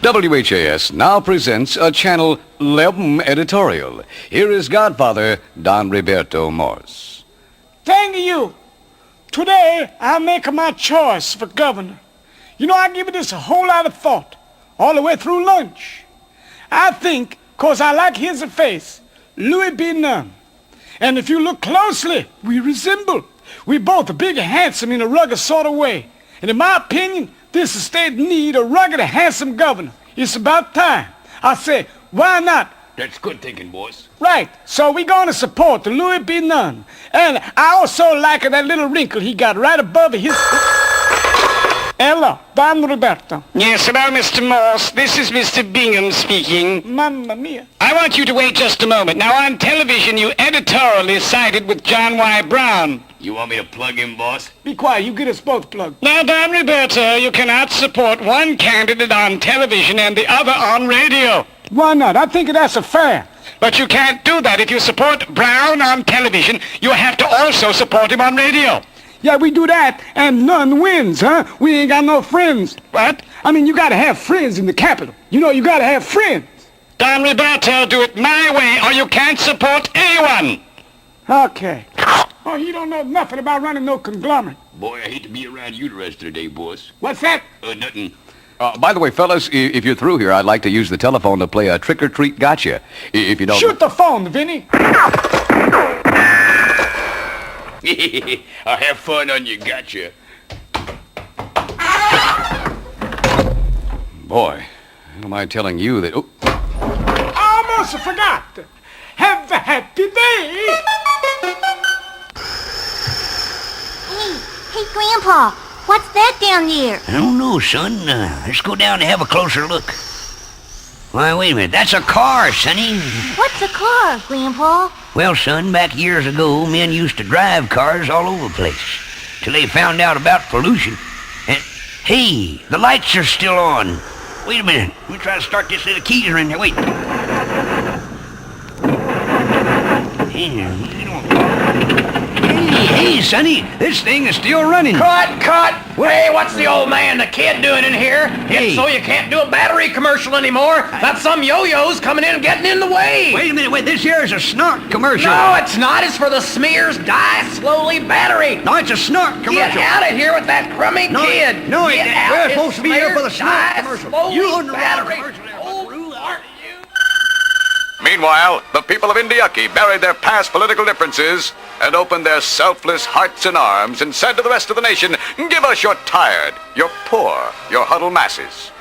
WHAS now presents a Channel 11 editorial. Here is Godfather Don Roberto Morse. Thank you. Today, I make my choice for governor. You know, I give this a whole lot of thought, all the way through lunch. I think, 'cause I like his face, Louis B. Nunn. And if you look closely, we resemble. We both are big and handsome in a rugged sort of way. And in my opinion, this state need a rugged and handsome governor. It's about time. I say, why not? That's good thinking, boys. Right. So we're going to support the Louis B. Nunn. And I also like that little wrinkle he got right above his... Hello, Don Roberto. Yes, hello, Mr. Morse. This is Mr. Bingham speaking. Mamma mia. I want you to wait just a moment. Now, on television, you editorially sided with John Y. Brown. You want me to plug in, boss? Be quiet. You get us both plugged. Now, Don Roberto, you cannot support one candidate on television and the other on radio. Why not? I think that's fair. But you can't do that. If you support Brown on television, you have to also support him on radio. Yeah, we do that, and none wins, huh? We ain't got no friends. What? I mean, you gotta have friends in the Capitol. You know, you gotta have friends. Don Roberto, do it my way, or you can't support anyone. Okay. Oh, you don't know nothing about running no conglomerate. Boy, I hate to be around you the rest of the day, boss. What's that? Nothing. By the way, fellas, if you're through here, I'd like to use the telephone to play a trick-or-treat gotcha. If you don't... Shoot the phone, Vinny. I'll have fun on you, gotcha. Boy, how am I telling you that... Oh. I almost forgot. Have a happy day. Hey, Grandpa, what's that down there? I don't know, son. Let's go down and have a closer look. Why, wait a minute. That's a car, Sonny. What's a car, Grandpa? Well, son, back years ago, men used to drive cars all over the place till they found out about pollution. And, hey, the lights are still on. Wait a minute. Let me try to start this little keys are in there. Wait. Hey, Sonny, this thing is still running. Cut! Hey, what's the old man, the kid, doing in here? Hey. It's so you can't do a battery commercial anymore. That's some yo-yos coming in and getting in the way. Wait a minute. This here is a snort commercial. No, it's not. It's for the Smears Die Slowly battery. No, it's a snort commercial. Get out of here with that crummy kid. No, Get out. we're It's supposed to be here for the snort Die commercial. Slowly You on the wrong battery. commercial there. Old aren't you? Meanwhile, the people of Indiaki buried their past political differences and opened their selfless hearts and arms and said to the rest of the nation, give us your tired, your poor, your huddled masses.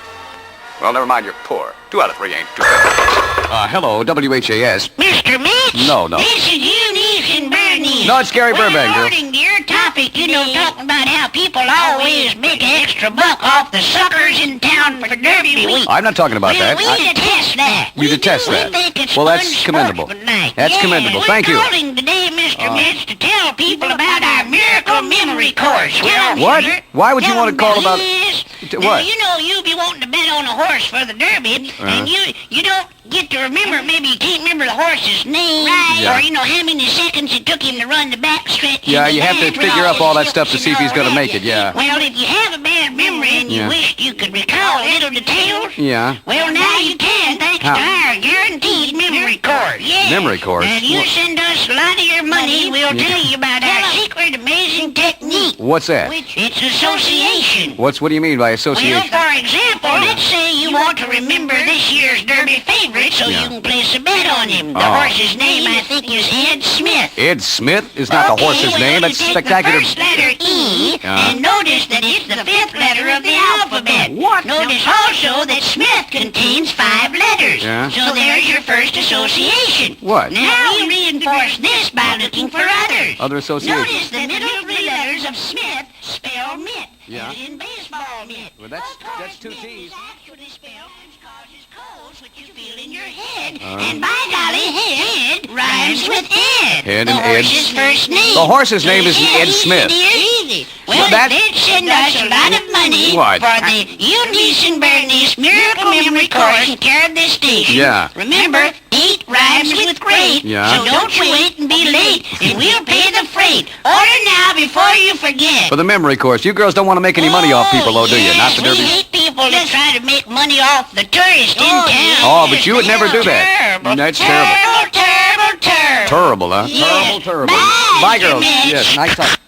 Well, never mind, you're poor. 2 out of 3 ain't too bad. Hello, WHAS. Mr. Mitch? No. This is Eunice and Bernice. No, it's Gary Burbank. According to your topic, talking about how people always make an extra buck off the suckers in town for Derby week. I'm not talking about well, that. we detest that. You detest We that. think it's Well, that's fun commendable. sportsmanlike. That's commendable. Thank you. We're calling today, Mr. Mitch, to tell people about our miracle memory course. Tell 'em, What? sugar. Why would you Tell want to 'em call about about... this. What? Now, you be wanting to bet on a horse for the Derby, and you don't get to remember, maybe you can't remember the horse's name, Yeah. or how many seconds it took him to run the backstretch. Yeah, in you the have to back with figure up his all that hips stuff to and see if he's all gonna that. make it, yeah. Well, if you have a bad memory and you Yeah. wished you could recall little details, Yeah. well, now you can, thanks How? to our guaranteed memory course. Yeah. Memory course? And you What? send us a lot of your money, we'll tell you about our secret amazing technique. What's that? It's association. What do you mean by Well, association? for example, let's say you want to remember this year's Derby favorite so you can place a bet on him. The horse's name, I think, is Ed Smith. Ed Smith is not the horse's well, name. you That's take spectacular. the first letter E, and notice that it's the 5th letter of the alphabet. What? Notice also that Smith contains 5 letters. Yeah. So there's your first association. What? Now we reinforce this by looking for others. Other associations. Notice the middle 3 letters of Smith spell mitt. Yeah. As in baseball mitt. Well, that's Of course, two mitt T's. is actually spelled which causes colds, which you feel in your head. And by golly, head rhymes with Ed. Head the and Ed. horse's first name. The horse's name is Ed Easy, Smith. dear, easy. Well, that- they'd send us a lot of money What? for the Eunice and Bernice Miracle Memory Course in care of this station. Yeah. Remember, 8 rhymes with great. Yeah. So don't you wait and be late, and we'll pay the freight. Order now before you forget. For the memory course. You girls don't want to make any money off people, though, do you? Not the We Derby. hate people people that try to make money off the tourists in town. Oh, but you would never do that. That's terrible. Terrible. Terrible, huh? Yeah. Terrible. Bye, Mitch. Yes, nice talk.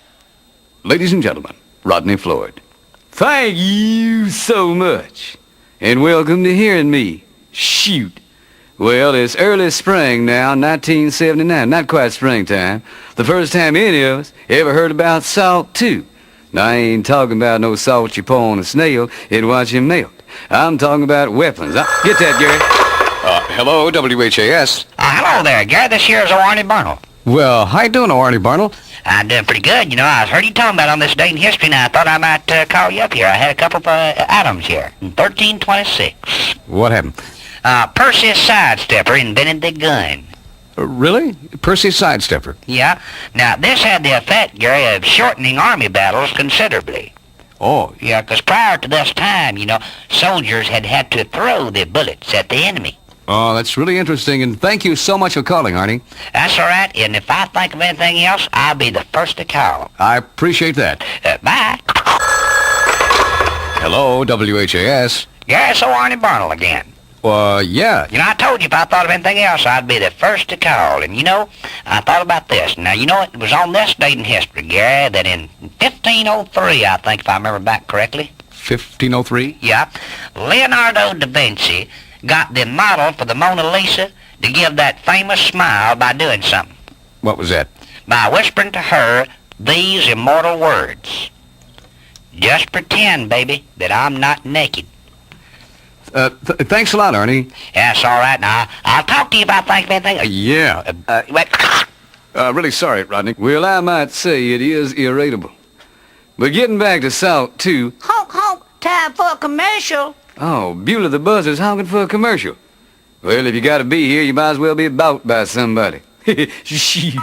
Ladies and gentlemen, Rodney Floyd. Thank you so much. And welcome to hearing me shoot. Well, it's early spring now, 1979. Not quite springtime. The first time any of us ever heard about salt, too. Now, I ain't talking about no salt you pour on a snail and watch him melt. I'm talking about weapons. Get that, Gary. Hello, WHAS. Hello there, Gary. This here is Arnie Barnell. Well, how you doing, Arnie Barnell? I'm doing pretty good. You know, I heard you talking about on this date in history, and I thought I might call you up here. I had a couple of items here. In 1326, What happened? Percy Sidestepper invented the gun. Really? Percy Sidestepper? Yeah. Now, this had the effect, Gary, of shortening army battles considerably. Oh, Yeah, 'cause prior to this time, you know, soldiers had to throw the bullets at the enemy. oh, that's really interesting, and thank you so much for calling, Arnie. That's all right, and if I think of anything else, I'll be the first to call. I appreciate that. Bye. Hello, WHAS. Gary, so Arnie Barnell again. Yeah. You know, I told you if I thought of anything else, I'd be the first to call. And, you know, I thought about this. Now, you know, it was on this date in history, Gary, that in 1503, I think, if I remember back correctly. 1503? Yeah. Leonardo da Vinci got the model for the Mona Lisa to give that famous smile by doing something. What was that? By whispering to her these immortal words. Just pretend, baby, that I'm not naked. Thanks a lot, Arnie. That's all right. Now, I'll talk to you if I think of anything. Yeah. Wait. Really sorry, Rodney. Well, I might say it is irritable. But getting back to salt, too. Honk, honk. Time for a commercial. Oh, Beulah the Buzzard's honking for a commercial. Well, if you gotta be here, you might as well be bought by somebody. Shoot.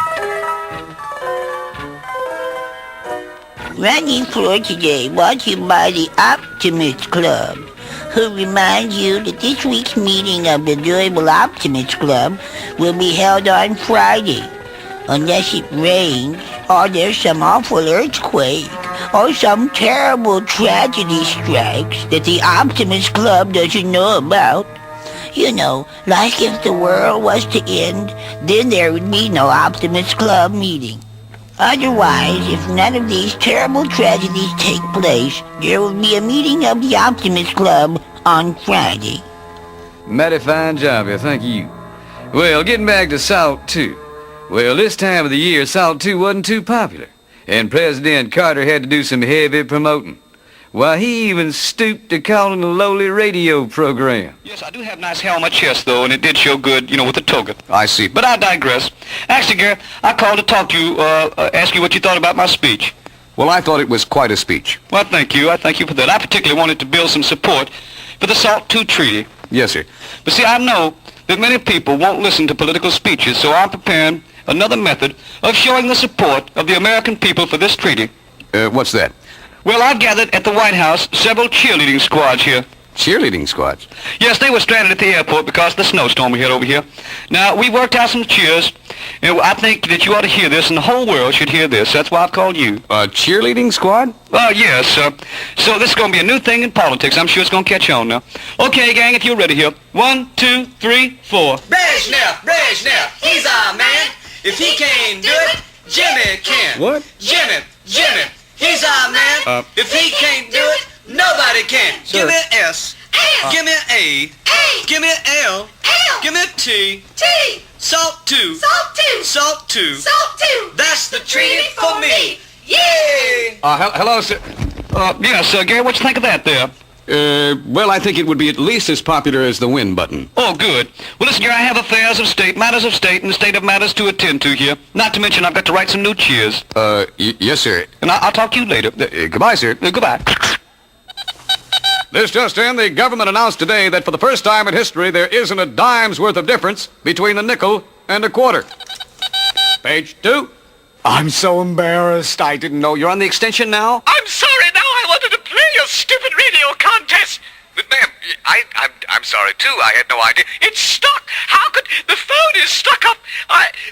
Running for today, brought to you by the Optimist Club, who reminds you that this week's meeting of the Durable Optimist Club will be held on Friday, unless it rains, or there's some awful earthquake, or some terrible tragedy strikes that the Optimist Club doesn't know about. You know, like if the world was to end, then there would be no Optimist Club meeting. Otherwise, if none of these terrible tragedies take place, there will be a meeting of the Optimist Club on Friday. Mighty fine job here, thank you. Well, getting back to salt, too. Well, this time of the year, salt, too, wasn't too popular. And President Carter had to do some heavy promoting. Why, he even stooped to calling a lowly radio program. Yes, I do have nice hair on my chest, though, and it did show good, you know, with the toga. I see. But I digress. Actually, Gary, I called to talk to you, ask you what you thought about my speech. Well, I thought it was quite a speech. Well, thank you. I thank you for that. I particularly wanted to build some support for the SALT II treaty. Yes, sir. But see, I know that many people won't listen to political speeches, so I'm preparing another method of showing the support of the American people for this treaty. What's that? Well, I gathered at the White House several cheerleading squads here. Cheerleading squads? Yes, they were stranded at the airport because of the snowstorm we had over here. Now, we worked out some cheers, and I think that you ought to hear this, and the whole world should hear this. That's why I've called you. A cheerleading squad? Yes, sir. So this is going to be a new thing in politics. I'm sure it's going to catch on now. Okay, gang, if you're ready here. 1, 2, 3, 4. Brezhnev, he's our man. If he can't do it, Jimmy can. What? Jimmy, he's our man. If he can't do it, nobody can. Give me an S. Give me an A. Give me an L. Give me a T. Salt 2. Salt 2. That's the treaty for me. Yay! Hello, sir. Yes, Gary, what you think of that there? Well, I think it would be at least as popular as the win button. Oh, good. Well, listen, Gary, I have affairs of state, matters of state, and the state of matters to attend to here. Not to mention I've got to write some new cheers. Yes, sir. And I'll talk to you later. Goodbye, sir. Goodbye. This just in, the government announced today that for the first time in history, there isn't a dime's worth of difference between a nickel and a quarter. Page 2. I'm so embarrassed. I didn't know. You're on the extension now? I'm sorry, now I wanted to play your stupid radio contest. But, ma'am, I'm sorry, too. I had no idea. It's stuck. How could... The phone is stuck up.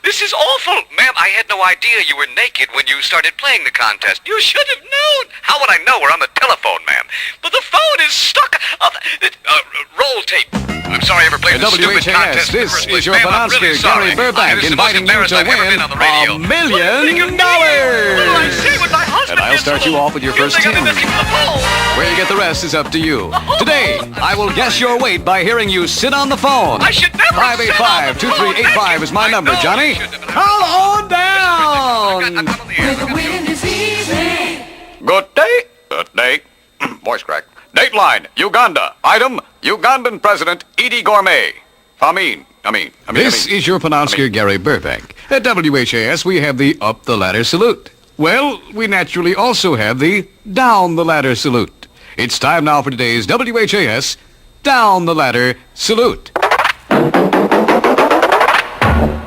This is awful. Ma'am, I had no idea you were naked when you started playing the contest. You should have known. How would I know? We're on the telephone, ma'am. But the phone is stuck up. Roll tape. I'm sorry I ever played this stupid contest. This is your Ma'am, I'm really Banansker, Gary sorry. Burbank, This is the most inviting you embarrassed to I've ever win been on the radio. $1 million. What do I say when my husband And I'll gets start you home? off with your You first think I'm 10. missing the phone? Where you get the rest is up to you. Today, I will guess your weight by hearing you sit on the phone. I should never have said on the phone. 585-2385 is my I number, know Johnny. you shouldn't have. Call on down. Good day. Good day. Voice crack. Dateline, Uganda. Item, Ugandan President Idi Gourmet. This is your Banansker, Gary Burbank. At WHAS, we have the up the ladder salute. Well, we naturally also have the down the ladder salute. It's time now for today's WHAS Down the Ladder Salute.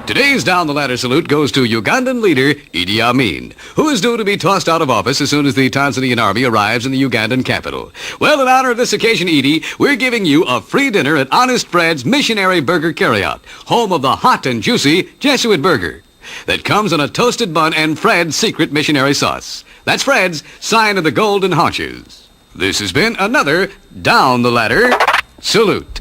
Today's Down the Ladder Salute goes to Ugandan leader Idi Amin, who is due to be tossed out of office as soon as the Tanzanian army arrives in the Ugandan capital. Well, in honor of this occasion, Idi, we're giving you a free dinner at Honest Fred's Missionary Burger Carryout, home of the hot and juicy Jesuit Burger that comes on a toasted bun and Fred's secret missionary sauce. That's Fred's sign of the golden haunches. This has been another Down the Ladder Salute.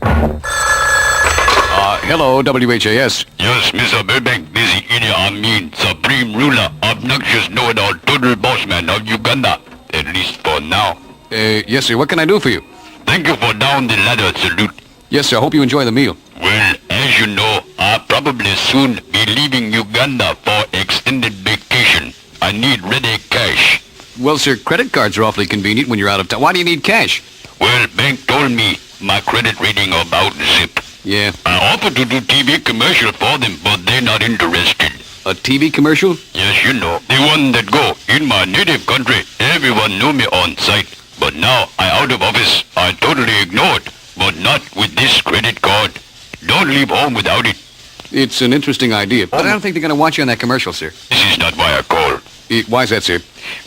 Hello, WHAS. Yes, Mr. Burbank, this is Idi Amin, supreme ruler, obnoxious know-it-all, total boss man of Uganda, at least for now. Yes, sir. What can I do for you? Thank you for down the ladder salute. Yes, sir. I hope you enjoy the meal. Well, as you know, I'll probably soon be leaving Uganda for extended vacation. I need ready cash. Well, sir, credit cards are awfully convenient when you're out of town. Why do you need cash? Well, bank told me my credit rating about zip. Yeah. I offered to do TV commercial for them, but they're not interested. A TV commercial? Yes, you know, the one that go in my native country. Everyone knew me on sight, but now I out of office. I totally ignored, but not with this credit card. Don't leave home without it. It's an interesting idea, but I don't think they're going to want you on that commercial, sir. This is not why I call. Why is that, sir?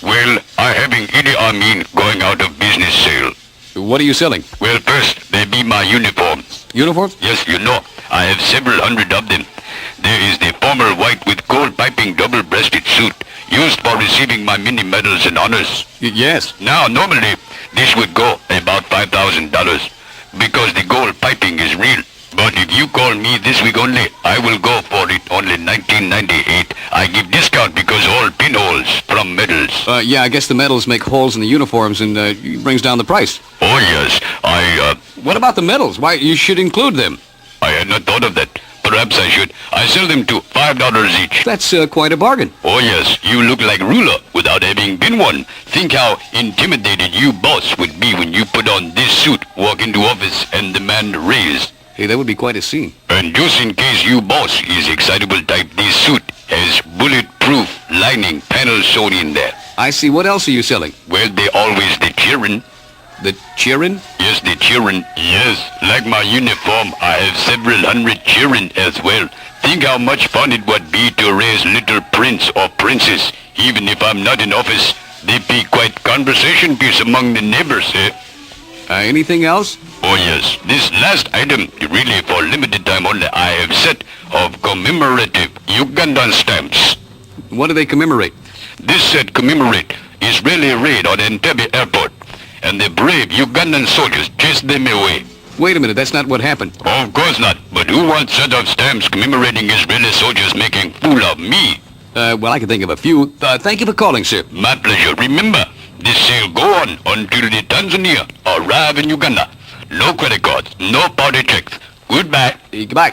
Well, I'm having Idi Amin going out of business sale. What are you selling? Well, first, they be my uniforms. Uniforms? Yes, you know, I have several hundred of them. There is the formal white with gold piping double-breasted suit used for receiving my many medals and honors. Yes. Now, normally, this would go about $5,000 because the gold piping is real. But if you call me this week only, I will go for it only $19.98. I give discount because all pinholes from medals. Yeah, I guess the medals make holes in the uniforms and brings down the price. Oh, yes, What about the medals? Why, you should include them. I had not thought of that. Perhaps I should. I sell them to $5 each. That's quite a bargain. Oh, yes, you look like ruler without having been one. Think how intimidated you boss would be when you put on this suit, walk into office, and demand a raise. Hey, that would be quite a scene. And just in case you boss is excitable type, this suit has bulletproof lining panels sewn in there. I see. What else are you selling? Well, they always the cheering. The cheering? Yes, the cheering. Yes, like my uniform, I have several hundred cheering as well. Think how much fun it would be to raise little prince or princess. Even if I'm not in office, they be quite conversation piece among the neighbors, eh? Anything else? Oh, yes. This last item, really for limited time only, I have set of commemorative Ugandan stamps. What do they commemorate? This set commemorate is really a raid on Entebbe Airport, and the brave Ugandan soldiers chased them away. Wait a minute, that's not what happened. Of course not, but who wants set of stamps commemorating Israeli soldiers making fool of me? Well, I can think of a few. Thank you for calling, sir. My pleasure. Remember, this sale go on until the Tanzania arrive in Uganda. No credit cards, no party checks. Goodbye. Goodbye.